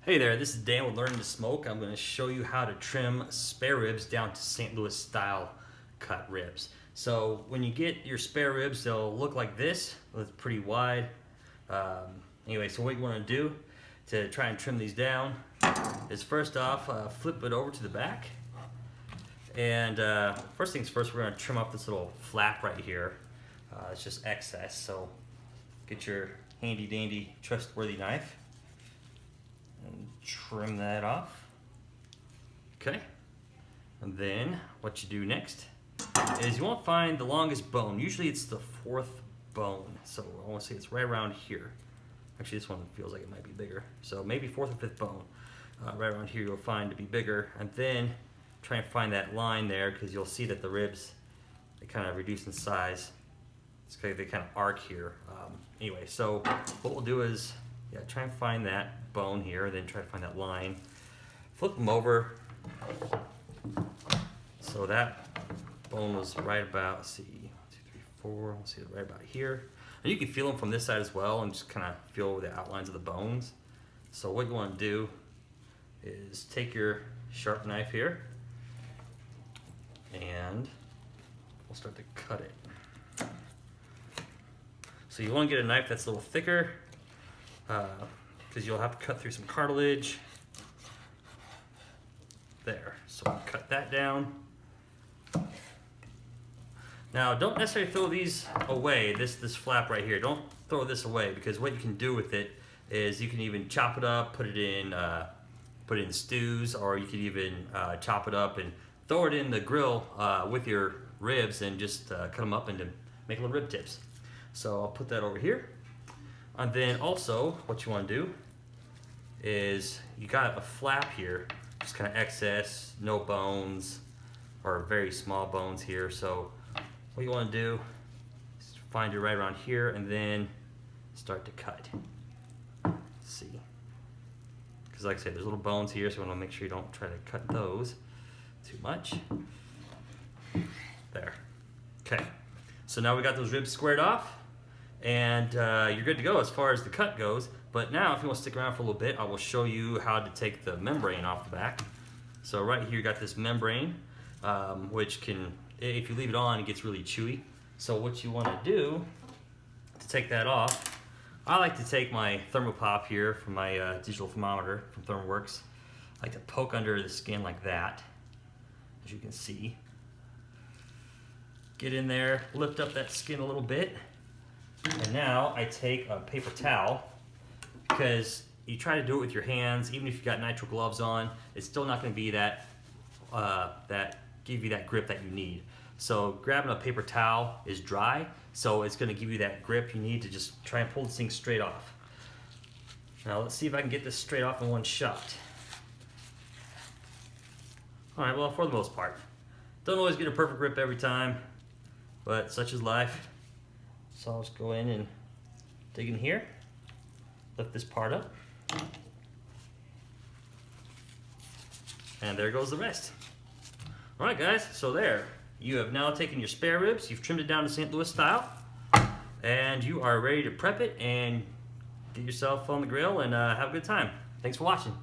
Hey there, this is Dan with Learning to Smoke. I'm going to show you how to trim spare ribs down to St. Louis style cut ribs. So when you get your spare ribs, they'll look like this. It's pretty wide. Anyway, so what you want to do to try and trim these down is first off, flip it over to the back. And first things first, we're going to trim off this little flap right here. It's just excess, so get your handy dandy trustworthy knife and trim that off. Okay, and then what you do next is you want to find the longest bone. Usually it's the fourth bone, so I want to say it's right around here. Actually, this one feels like it might be bigger, so maybe fourth or fifth bone. Right around here you'll find to be bigger, and then try and find that line there, because you'll see that the ribs, they kind of reduce in size. It's okay, they kind of arc here. Anyway, so what we'll do is try and find that bone here, then try to find that line. Flip them over. So that bone was right about, let's see, 1, 2, 3, 4, let's see, right about here. And you can feel them from this side as well, and just kind of feel the outlines of the bones. So what you want to do is take your sharp knife here, and we'll start to cut it. So you want to get a knife that's a little thicker, because you'll have to cut through some cartilage. There, so cut that down. Now don't necessarily throw these away, this flap right here. Don't throw this away, because what you can do with it is you can even chop it up, put it in stews, or you could even chop it up and throw it in the grill with your ribs and just cut them up into make little rib tips. So I'll put that over here. And then also what you want to do is you got a flap here, just kind of excess, no bones or very small bones here. So what you want to do is find your right around here and then start to cut. Let's see, because like I said, there's little bones here, so you want to make sure you don't try to cut those too much. There. Okay. So now we got those ribs squared off, and you're good to go as far as the cut goes. But now if you want to stick around for a little bit, I will show you how to take the membrane off the back. So right here you got this membrane, which can, if you leave it on, it gets really chewy. So what you want to do to take that off, I like to take my thermopop here from my digital thermometer from ThermoWorks. I like to poke under the skin like that, as you can see. Get in there, lift up that skin a little bit, and now I take a paper towel, because you try to do it with your hands, even if you've got nitrile gloves on, it's still not going to be that give you that grip that you need. So grabbing a paper towel is dry, so it's going to give you that grip you need to just try and pull this thing straight off. Now let's see if I can get this straight off in one shot. Alright, well, for the most part. Don't always get a perfect grip every time, but such is life. So I'll just go in and dig in here, lift this part up, and there goes the rest. Alright guys, so there. You have now taken your spare ribs, you've trimmed it down to St. Louis style, and you are ready to prep it and get yourself on the grill and have a good time. Thanks for watching.